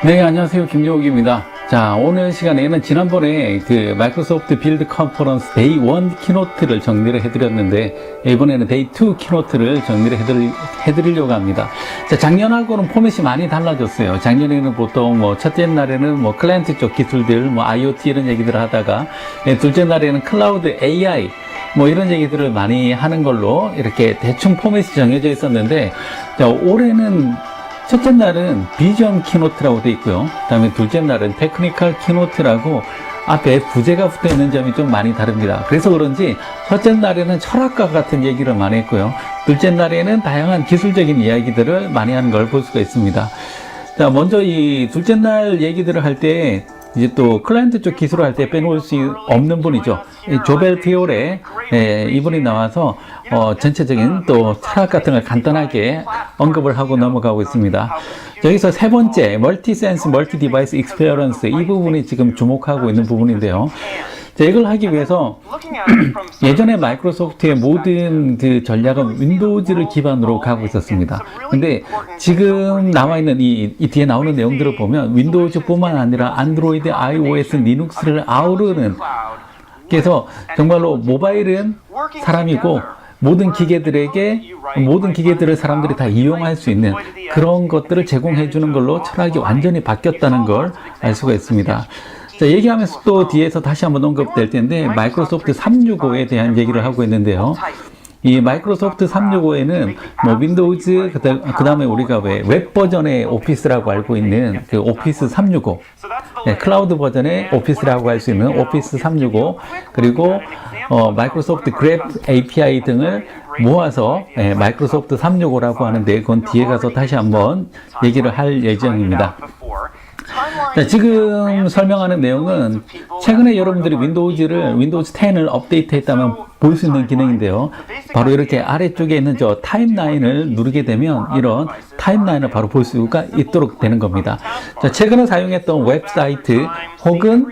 네, 안녕하세요. 김종욱입니다. 자, 오늘 시간에는 지난번에 그 마이크로소프트 빌드 컨퍼런스 데이 1 키노트를 정리를 해드렸는데, 이번에는 데이 2 키노트를 정리를 해드리려고 합니다. 자, 작년하고는 포맷이 많이 달라졌어요. 작년에는 보통 첫째 날에는 클라이언트 쪽 기술들, IoT 이런 얘기들을 하다가, 둘째 날에는 클라우드 AI, 이런 얘기들을 많이 하는 걸로 이렇게 대충 포맷이 정해져 있었는데, 자, 올해는 첫째 날은 비전 키노트라고 되어 있고요. 그 다음에 둘째 날은 테크니컬 키노트라고 앞에 부제가 붙어 있는 점이 좀 많이 다릅니다. 그래서 그런지 첫째 날에는 철학과 같은 얘기를 많이 했고요. 둘째 날에는 다양한 기술적인 이야기들을 많이 하는 걸 볼 수가 있습니다. 자, 먼저 이 둘째 날 얘기들을 할 때 이제 또 클라이언트 쪽 기술을 할 때 빼놓을 수 없는 분이죠. 조벨 피올에 이분이 나와서 전체적인 또 철학 같은 걸 간단하게 언급을 하고 넘어가고 있습니다. 여기서 세 번째 멀티 센스, 멀티 디바이스 익스페리언스, 이 부분이 지금 주목하고 있는 부분인데요. 자, 이걸 하기 위해서 예전에 마이크로소프트의 모든 그 전략은 윈도우즈를 기반으로 가고 있었습니다. 근데 지금 나와 있는 이 뒤에 나오는 내용들을 보면 윈도우즈뿐만 아니라 안드로이드, iOS, 리눅스를 아우르는, 그래서 정말로 모바일은 사람이고 모든 기계들을 사람들이 다 이용할 수 있는 그런 것들을 제공해 주는 걸로 철학이 완전히 바뀌었다는 걸 알 수가 있습니다. 자, 얘기하면서 또 뒤에서 다시 한번 언급될 텐데, 마이크로소프트 365에 대한 얘기를 하고 있는데요. 이 마이크로소프트 365에는 윈도우즈, 그 다음에 우리가 왜 웹 버전의 오피스라고 알고 있는 그 오피스 365, 클라우드 버전의 오피스라고 할 수 있는 오피스 365, 그리고 마이크로소프트 그래프 API 등을 모아서 마이크로소프트 365라고 하는데, 그건 뒤에 가서 다시 한번 얘기를 할 예정입니다. 자, 지금 설명하는 내용은 최근에 여러분들이 윈도우즈 10을 업데이트했다면 볼 수 있는 기능인데요. 바로 이렇게 아래쪽에 있는 저 타임라인을 누르게 되면 이런 타임라인을 바로 볼 수가 있도록 되는 겁니다. 자, 최근에 사용했던 웹사이트 혹은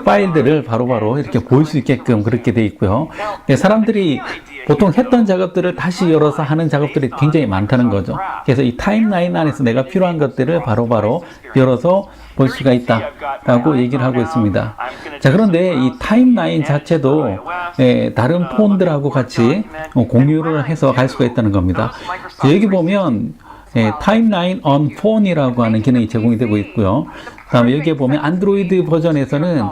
파일들을 바로바로 이렇게 볼 수 있게끔 그렇게 돼 있고요. 사람들이 보통 했던 작업들을 다시 열어서 하는 작업들이 굉장히 많다는 거죠. 그래서 이 타임라인 안에서 내가 필요한 것들을 바로바로 열어서 볼 수가 있다라고 얘기를 하고 있습니다. 자, 그런데 이 타임라인 자체도 다른 폰들하고 같이 공유를 해서 갈 수가 있다는 겁니다. 자, 여기 보면 타임라인 on phone이라고 하는 기능이 제공이 되고 있고요. 다음에 여기에 보면 안드로이드 버전에서는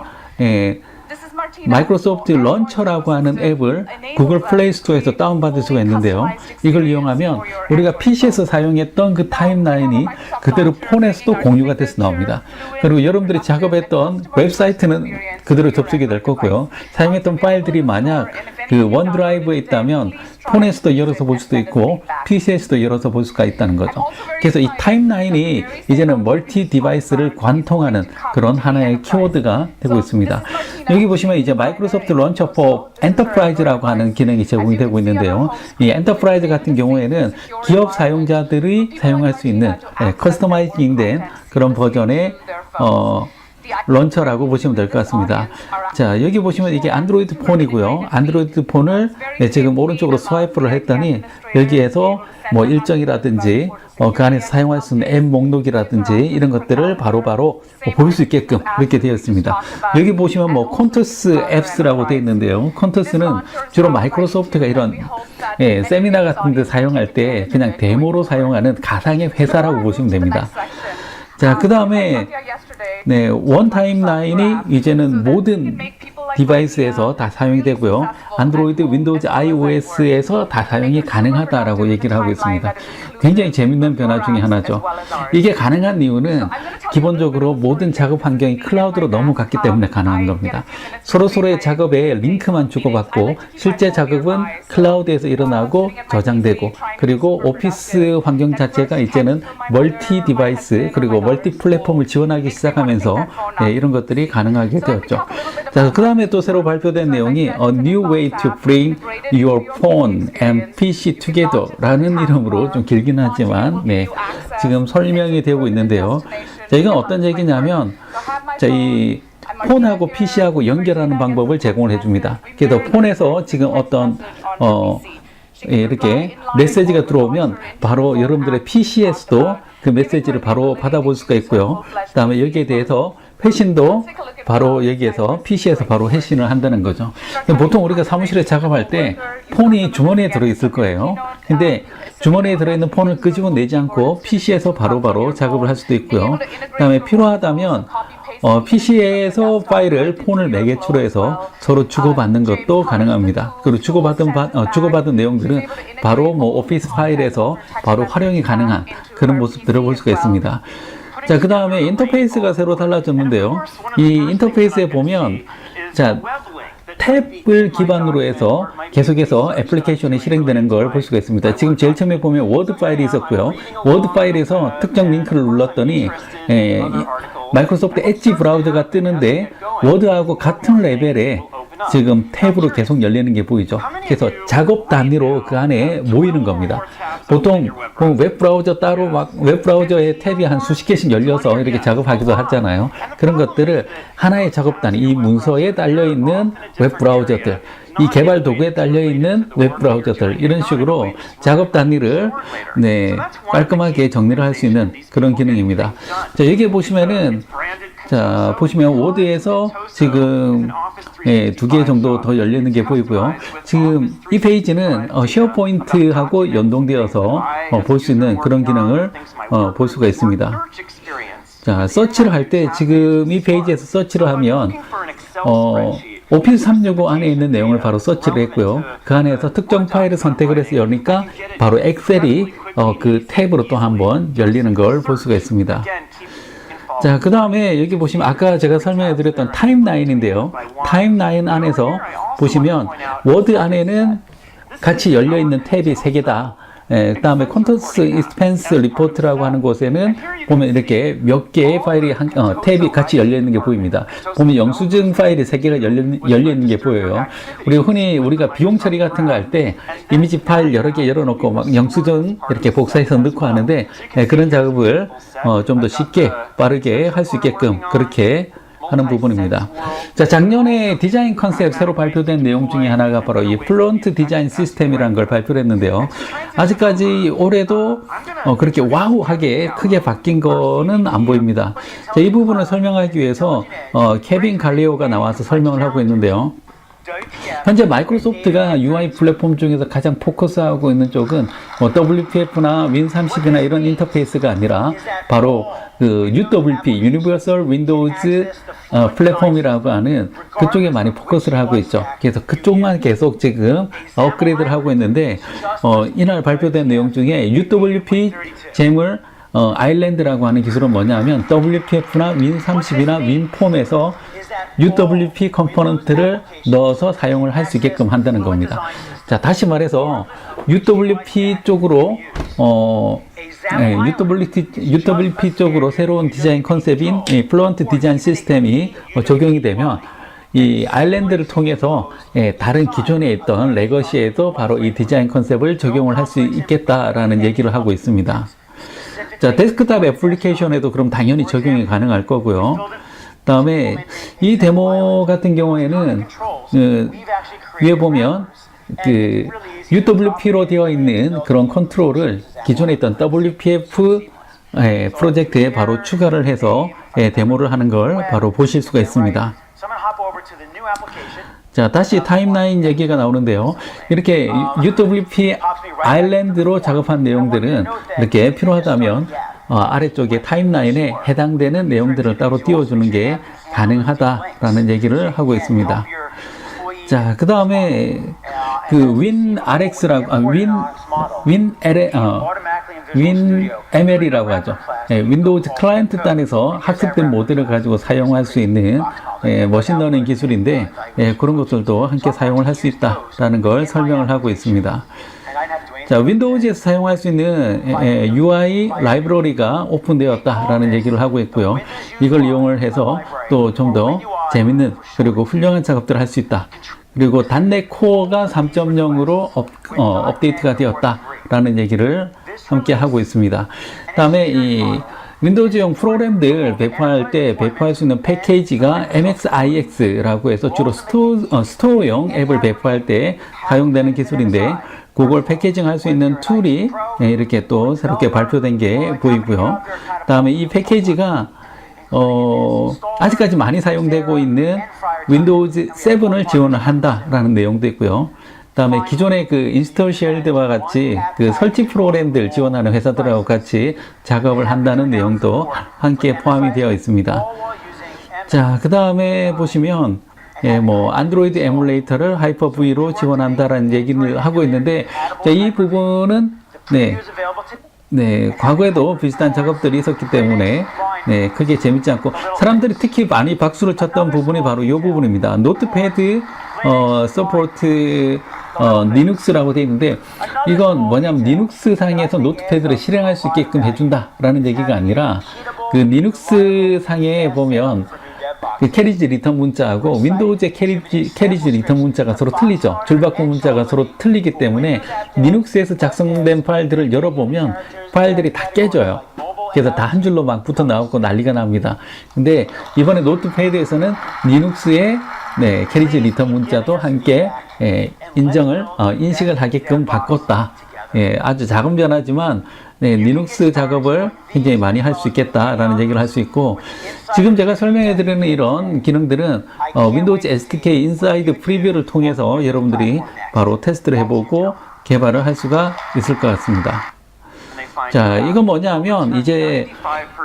마이크로소프트 런처라고 하는 앱을 구글 플레이 스토어에서 다운받을 수가 있는데요. 이걸 이용하면 우리가 PC에서 사용했던 그 타임라인이 그대로 폰에서도 공유가 돼서 나옵니다. 그리고 여러분들이 작업했던 웹사이트는 그대로 접속이 될 거고요. 사용했던 파일들이 만약 그 원드라이브에 있다면 폰에서도 열어서 볼 수도 있고 PC에서도 열어서 볼 수가 있다는 거죠. 그래서 이 타임라인이 이제는 멀티 디바이스를 관통하는 그런 하나의 키워드가 되고 있습니다. 여기 보시면 이제 마이크로소프트 런처 포 엔터프라이즈라고 하는 기능이 제공이 되고 있는데요. 이 엔터프라이즈 같은 경우에는 기업 사용자들이 사용할 수 있는 커스터마이징된 그런 버전의 런처라고 보시면 될 것 같습니다. 자, 여기 보시면 이게 안드로이드 폰이고요. 안드로이드 폰을 지금 오른쪽으로 스와이프를 했더니 여기에서 일정이라든지 그 안에서 사용할 수 있는 앱 목록이라든지 이런 것들을 바로바로 볼 수 있게끔 그렇게 되어 있습니다. 여기 보시면 콘터스 앱스라고 되어 있는데요. 콘터스는 주로 마이크로소프트가 이런 세미나 같은 데 사용할 때 그냥 데모로 사용하는 가상의 회사라고 보시면 됩니다. 자, 그 다음에 원 타임라인이 이제는 모든 디바이스에서 다 사용이 되고요. 안드로이드, 윈도우즈, iOS에서 다 사용이 가능하다라고 얘기를 하고 있습니다. 굉장히 재밌는 변화 중에 하나죠. 이게 가능한 이유는 기본적으로 모든 작업 환경이 클라우드로 넘어갔기 때문에 가능한 겁니다. 서로서로의 작업에 링크만 주고받고 실제 작업은 클라우드에서 일어나고 저장되고, 그리고 오피스 환경 자체가 이제는 멀티 디바이스 그리고 멀티 플랫폼을 지원하기 시작하면서 이런 것들이 가능하게 되었죠. 자, 그 다음에 또 새로 발표된 내용이 A New Way to Bring Your Phone and PC Together 라는 이름으로 좀 길긴 하지만 지금 설명이 되고 있는데요. 자, 이건 어떤 얘기냐면 이 폰하고 PC하고 연결하는 방법을 제공을 해줍니다. 그래서 폰에서 지금 어떤 이렇게 메시지가 들어오면 바로 여러분들의 PC에서도 그 메시지를 바로 받아볼 수가 있고요. 그 다음에 여기에 대해서 회신도 바로 여기에서 PC에서 바로 회신을 한다는 거죠. 보통 우리가 사무실에 작업할 때 폰이 주머니에 들어있을 거예요. 근데 주머니에 들어있는 폰을 끄집어 내지 않고 PC에서 바로바로 작업을 할 수도 있고요. 그 다음에 필요하다면 PC에서 파일을 폰을 매개체로 해서 서로 주고받는 것도 가능합니다. 그리고 주고받은 내용들은 바로 오피스 파일에서 바로 활용이 가능한 그런 모습들을 볼 수가 있습니다. 자, 그 다음에 인터페이스가 새로 달라졌는데요. 이 인터페이스에 보면, 자, 탭을 기반으로 해서 계속해서 애플리케이션이 실행되는 걸 볼 수가 있습니다. 지금 제일 처음에 보면 워드 파일이 있었고요. 워드 파일에서 특정 링크를 눌렀더니 마이크로소프트 엣지 브라우저가 뜨는데 워드하고 같은 레벨에 지금 탭으로 계속 열리는 게 보이죠. 그래서 작업 단위로 그 안에 모이는 겁니다. 보통 웹브라우저 따로 웹브라우저에 탭이 한 수십 개씩 열려서 이렇게 작업하기도 하잖아요. 그런 것들을 하나의 작업 단위, 이 문서에 달려있는 웹브라우저들, 이 개발 도구에 달려있는 웹브라우저들, 이런 식으로 작업 단위를 깔끔하게 정리를 할 수 있는 그런 기능입니다. 자, 여기에 보시면은 보시면 워드에서 지금 2개 정도 더 열리는 게 보이고요. 지금 이 페이지는 쉐어포인트하고 연동되어서 볼 수 있는 그런 기능을 볼 수가 있습니다. 자, 서치를 할 때 지금 이 페이지에서 서치를 하면 오피스 365 안에 있는 내용을 바로 서치를 했고요. 그 안에서 특정 파일을 선택을 해서 여니까 바로 엑셀이 그 탭으로 또 한번 열리는 걸 볼 수가 있습니다. 자, 그 다음에 여기 보시면 아까 제가 설명해 드렸던 타임라인인데요. 타임라인 안에서 보시면 워드 안에는 같이 열려 있는 탭이 3개다. 그 다음에 컨텐츠 익스펜스 리포트라고 하는 곳에는 보면 이렇게 몇 개의 파일이 탭이 같이 열려 있는 게 보입니다. 보면 영수증 파일이 3개가 열려 있는 게 보여요. 흔히 우리가 비용 처리 같은 거 할 때 이미지 파일 여러 개 열어놓고 막 영수증 이렇게 복사해서 넣고 하는데 그런 작업을 좀 더 쉽게 빠르게 할 수 있게끔 그렇게 하는 부분입니다. 자, 작년에 디자인 컨셉 새로 발표된 내용 중에 하나가 바로 이 플론트 디자인 시스템이라는 걸 발표를 했는데요. 아직까지 올해도 그렇게 와우하게 크게 바뀐 거는 안 보입니다. 자, 이 부분을 설명하기 위해서 케빈 갈리오가 나와서 설명을 하고 있는데요. 현재 마이크로소프트가 UI 플랫폼 중에서 가장 포커스하고 있는 쪽은 WPF나 Win30이나 이런 인터페이스가 아니라 바로 그 UWP, Universal Windows 플랫폼이라고 하는 그쪽에 많이 포커스를 하고 있죠. 그래서 그쪽만 계속 지금 업그레이드를 하고 있는데 이날 발표된 내용 중에 UWP 잼을 아일랜드라고 하는 기술은 뭐냐면 WPF나 Win30이나 Win폼에서 UWP 컴포넌트를 넣어서 사용을 할 수 있게끔 한다는 겁니다. 자, 다시 말해서 UWP 쪽으로 UWP 쪽으로 새로운 디자인 컨셉인 플론트 디자인 시스템이 적용이 되면 이 아일랜드를 통해서 다른 기존에 있던 레거시에도 바로 이 디자인 컨셉을 적용을 할 수 있겠다라는 얘기를 하고 있습니다. 자, 데스크탑 애플리케이션에도 그럼 당연히 적용이 가능할 거고요. 다음에 이 데모 같은 경우에는 위에 보면 그 UWP로 되어 있는 그런 컨트롤을 기존에 있던 WPF 프로젝트에 바로 추가를 해서 데모를 하는 걸 바로 보실 수가 있습니다. 자, 다시 타임라인 얘기가 나오는데요. 이렇게 UWP 아일랜드로 작업한 내용들은 이렇게 필요하다면 아래쪽에 타임라인에 해당되는 내용들을 따로 띄워주는 게 가능하다라는 얘기를 하고 있습니다. 자, 그 다음에 그 WinML이라고 하죠. 윈도우즈 클라이언트 단에서 학습된 모델을 가지고 사용할 수 있는 머신러닝 기술인데 그런 것들도 함께 사용을 할 수 있다라는 걸 설명을 하고 있습니다. 자, 윈도우즈에서 사용할 수 있는 UI 라이브러리가 오픈되었다라는 얘기를 하고 있고요. 이걸 이용을 해서 또 좀 더 재밌는 그리고 훌륭한 작업들을 할 수 있다. 그리고 .NET 코어가 3.0으로 업데이트가 되었다라는 얘기를 함께 하고 있습니다. 다음에 이 윈도우즈용 프로그램들 배포할 때 배포할 수 있는 패키지가 MXIX라고 해서 주로 스토어용 앱을 배포할 때 사용되는 기술인데 그걸 패키징 할 수 있는 툴이 이렇게 또 새롭게 발표된 게 보이고요. 다음에 이 패키지가 아직까지 많이 사용되고 있는 윈도우즈 7을 지원을 한다라는 내용도 있고요. 다음에 기존의 그 인스톨 쉘드와 같이 그 설치 프로그램들 지원하는 회사들하고 같이 작업을 한다는 내용도 함께 포함이 되어 있습니다. 자, 그 다음에 보시면 뭐 안드로이드 에뮬레이터를 하이퍼V로 지원한다라는 얘기를 하고 있는데, 자, 이 부분은 과거에도 비슷한 작업들이 있었기 때문에 크게 재밌지 않고, 사람들이 특히 많이 박수를 쳤던 부분이 바로 이 부분입니다. 노트패드 서포트 리눅스라고 되어 있는데, 이건 뭐냐면 리눅스 상에서 노트패드를 실행할 수 있게끔 해준다라는 얘기가 아니라, 그 리눅스 상에 보면 그 캐리지 리턴 문자하고 윈도우즈의 캐리지 리턴 문자가 서로 틀리죠. 줄바꿈 문자가 서로 틀리기 때문에 리눅스에서 작성된 파일들을 열어보면 파일들이 다 깨져요. 그래서 다 한 줄로 막 붙어 나오고 난리가 납니다. 근데 이번에 노트패드에서는 리눅스의 캐리지 리턴 문자도 함께 인식을 하게끔 바꿨다. 아주 작은 변화지만 리눅스 작업을 굉장히 많이 할 수 있겠다라는 얘기를 할 수 있고, 지금 제가 설명해 드리는 이런 기능들은 윈도우즈 SDK 인사이드 프리뷰를 통해서 여러분들이 바로 테스트를 해보고 개발을 할 수가 있을 것 같습니다. 자, 이건 뭐냐면 이제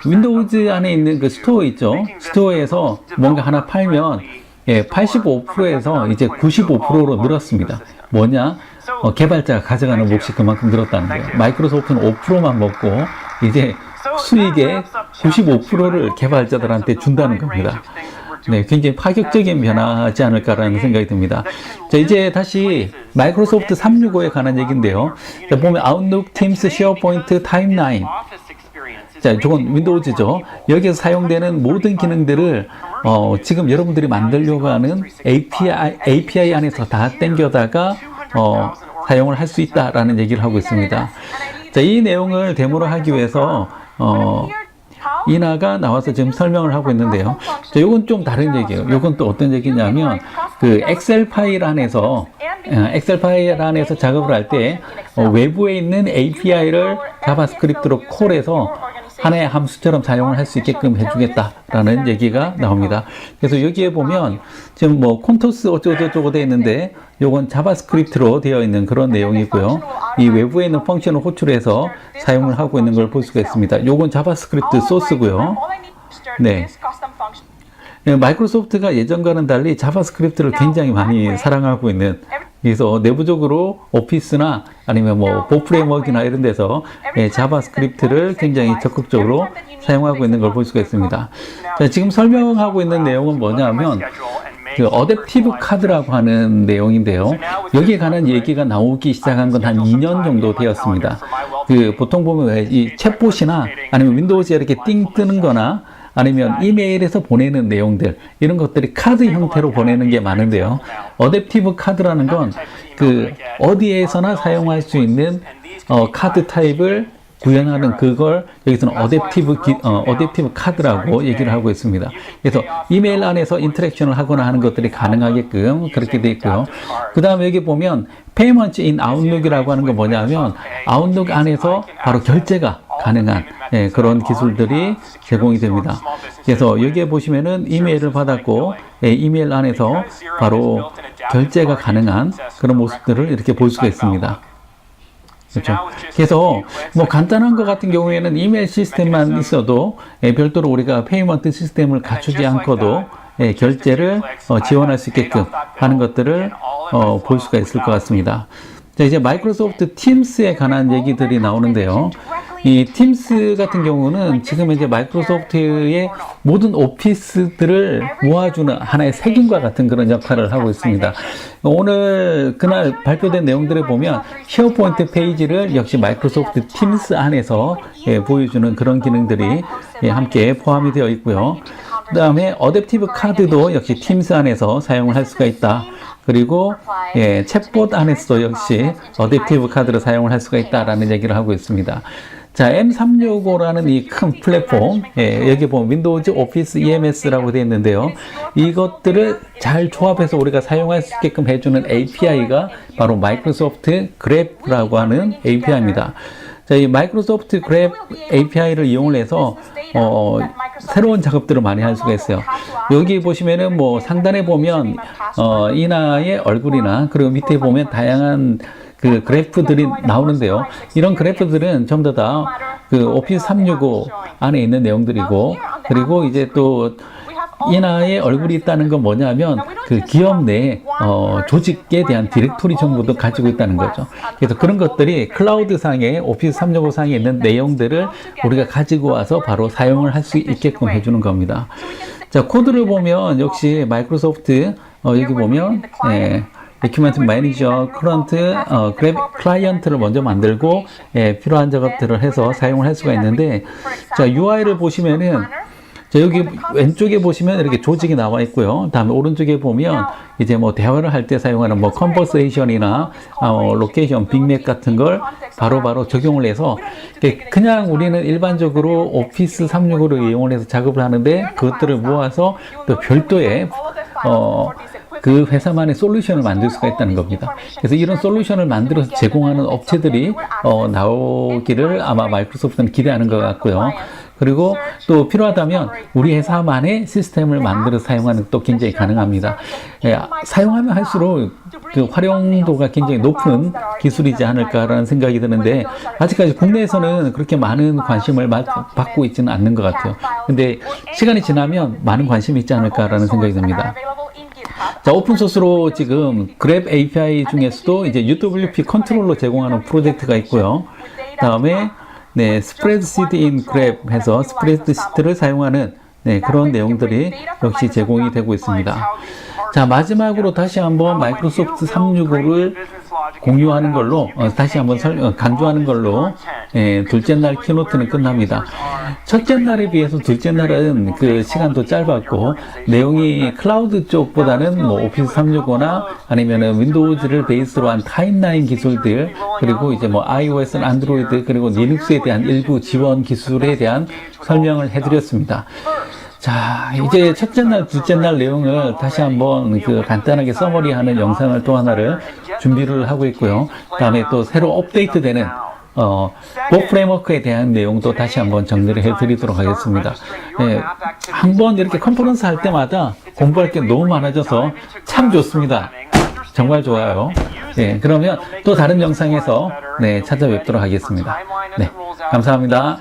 윈도우즈 안에 있는 그 스토어 있죠. 스토어에서 뭔가 하나 팔면 85%에서 이제 95%로 늘었습니다. 뭐냐? 개발자가 가져가는 몫이 그만큼 늘었다는 거예요. 마이크로소프트는 5%만 먹고 이제 수익의 95%를 개발자들한테 준다는 겁니다. 굉장히 파격적인 변화지 않을까라는 생각이 듭니다. 자, 이제 다시 마이크로소프트 365에 관한 얘기인데요. 자, 보면 아웃룩, 팀스, 쉐어포인트, 타임라인. 자, 저건 윈도우즈죠. 여기서 사용되는 모든 기능들을 지금 여러분들이 만들려고 하는 API 안에서 다 땡겨다가 사용을 할 수 있다라는 얘기를 하고 있습니다. 자, 이 내용을 데모로 하기 위해서 이나가 나와서 지금 설명을 하고 있는데요. 자, 요건 좀 다른 얘기예요. 요건 또 어떤 얘기냐면 그 엑셀 파일 안에서 작업을 할 때 외부에 있는 API를 자바스크립트로 콜해서 하나의 함수처럼 사용을 할 수 있게끔 해주겠다라는 얘기가 나옵니다. 그래서 여기에 보면 지금 뭐 콘토스 어쩌고저쩌고 되어 있는데, 요건 자바스크립트로 되어 있는 그런 내용이고요. 이 외부에 있는 펑션을 호출해서 사용을 하고 있는 걸 볼 수가 있습니다. 요건 자바스크립트 소스고요. 마이크로소프트가 예전과는 달리 자바스크립트를 굉장히 많이 사랑하고 있는, 그래서 내부적으로 오피스나 아니면 뭐 보프레임워크나 이런 데서 자바스크립트를 굉장히 적극적으로 사용하고 있는 걸 볼 수가 있습니다. 자, 지금 설명하고 있는 내용은 뭐냐면 그 어댑티브 카드라고 하는 내용인데요. 여기에 관한 얘기가 나오기 시작한 건 한 2년 정도 되었습니다. 그 보통 보면 이 챗봇이나 아니면 윈도우즈에 이렇게 띵 뜨는 거나 아니면 이메일에서 보내는 내용들, 이런 것들이 카드 형태로 보내는 게 많은데요. 어댑티브 카드라는 건 그 어디에서나 사용할 수 있는 카드 타입을 구현하는, 그걸 여기서는 어댑티브 카드라고 얘기를 하고 있습니다. 그래서 이메일 안에서 인터랙션을 하거나 하는 것들이 가능하게끔 그렇게 되어 있고요. 그 다음에 여기 보면 Payments in Outlook이라고 하는 건 뭐냐면 아웃룩 안에서 바로 결제가 가능한 그런 기술들이 제공이 됩니다. 그래서 여기에 보시면은 이메일을 받았고 이메일 안에서 바로 결제가 가능한 그런 모습들을 이렇게 볼 수가 있습니다. 그렇죠. 그래서 뭐 간단한 것 같은 경우에는 이메일 시스템만 있어도 별도로 우리가 페이먼트 시스템을 갖추지 않고도 결제를 지원할 수 있게끔 하는 것들을 볼 수가 있을 것 같습니다. 자, 이제 마이크로소프트 팀스에 관한 얘기들이 나오는데요. 이 팀스 같은 경우는 지금 이제 마이크로소프트의 모든 오피스들을 모아주는 하나의 색인과 같은 그런 역할을 하고 있습니다. 오늘 그날 발표된 내용들을 보면 쉐어포인트 페이지를 역시 마이크로소프트 팀스 안에서 보여주는 그런 기능들이 함께 포함이 되어 있고요. 그 다음에 어댑티브 카드도 역시 팀스 안에서 사용을 할 수가 있다. 그리고 챗봇 안에서도 역시 어댑티브 카드를 사용을 할 수가 있다라는 얘기를 하고 있습니다. 자, M365라는 이 큰 플랫폼, 여기 보면 윈도우즈 오피스 EMS라고 되어 있는데요. 이것들을 잘 조합해서 우리가 사용할 수 있게끔 해주는 API가 바로 마이크로소프트 그래프라고 하는 API입니다. 자, 이 마이크로소프트 그래프 API를 이용을 해서 새로운 작업들을 많이 할 수가 있어요. 여기 보시면은 뭐 상단에 보면 이나의 얼굴이나 그리고 밑에 보면 다양한 그 그래프들이 나오는데요. 이런 그래프들은 전부 다 그 오피스 365 안에 있는 내용들이고, 그리고 이제 또 이나의 얼굴이 있다는 건 뭐냐면 그 기업 내 조직에 대한 디렉토리 정보도 가지고 있다는 거죠. 그래서 그런 것들이 클라우드 상에 오피스 365 상에 있는 내용들을 우리가 가지고 와서 바로 사용을 할 수 있게끔 해주는 겁니다. 자, 코드를 보면 역시 마이크로소프트 여기 보면 도큐멘트 매니저, 커런트, 클라이언트를 먼저 만들고 필요한 작업들을 해서 사용을 할 수가 있는데, 자, UI를 보시면은 자, 여기 왼쪽에 보시면 이렇게 조직이 나와 있고요. 다음에 오른쪽에 보면 이제 뭐 대화를 할 때 사용하는 뭐 컨버세이션이나 로케이션, 빅맥 같은 걸 바로바로 적용을 해서 그냥 우리는 일반적으로 오피스 365를 이용을 해서 작업을 하는데 그것들을 모아서 또 별도의 그 회사만의 솔루션을 만들 수가 있다는 겁니다. 그래서 이런 솔루션을 만들어서 제공하는 업체들이 나오기를 아마 마이크로소프트는 기대하는 것 같고요. 그리고 또 필요하다면 우리 회사만의 시스템을 만들어서 사용하는 것도 굉장히 가능합니다. 사용하면 할수록 그 활용도가 굉장히 높은 기술이지 않을까라는 생각이 드는데, 아직까지 국내에서는 그렇게 많은 관심을 받고 있지는 않는 것 같아요. 근데 시간이 지나면 많은 관심이 있지 않을까라는 생각이 듭니다. 자, 오픈소스로 지금 그랩 API 중에서도 이제 UWP 컨트롤러 제공하는 프로젝트가 있고요. 다음에 스프레드시트 인 그랩 해서 스프레드시트를 사용하는 그런 내용들이 역시 제공이 되고 있습니다. 자, 마지막으로 다시 한번 마이크로소프트 365를 공유하는 걸로 다시 한번 강조하는 걸로 둘째 날 키노트는 끝납니다. 첫째 날에 비해서 둘째 날은 그 시간도 짧았고 내용이 클라우드 쪽보다는 뭐 오피스 365나 아니면은 윈도우즈를 베이스로 한 타임라인 기술들, 그리고 이제 뭐 iOS는 안드로이드, 그리고 리눅스에 대한 일부 지원 기술에 대한 설명을 해드렸습니다. 자, 이제 첫째 날, 둘째 날 내용을 다시 한번 그 간단하게 서머리하는 영상을 또 하나를 준비를 하고 있고요. 다음에 또 새로 업데이트되는 보 프레임워크에 대한 내용도 다시 한번 정리를 해드리도록 하겠습니다. 한번 이렇게 컨퍼런스 할 때마다 공부할 게 너무 많아져서 참 좋습니다. 정말 좋아요. 그러면 또 다른 영상에서 찾아뵙도록 하겠습니다. 감사합니다.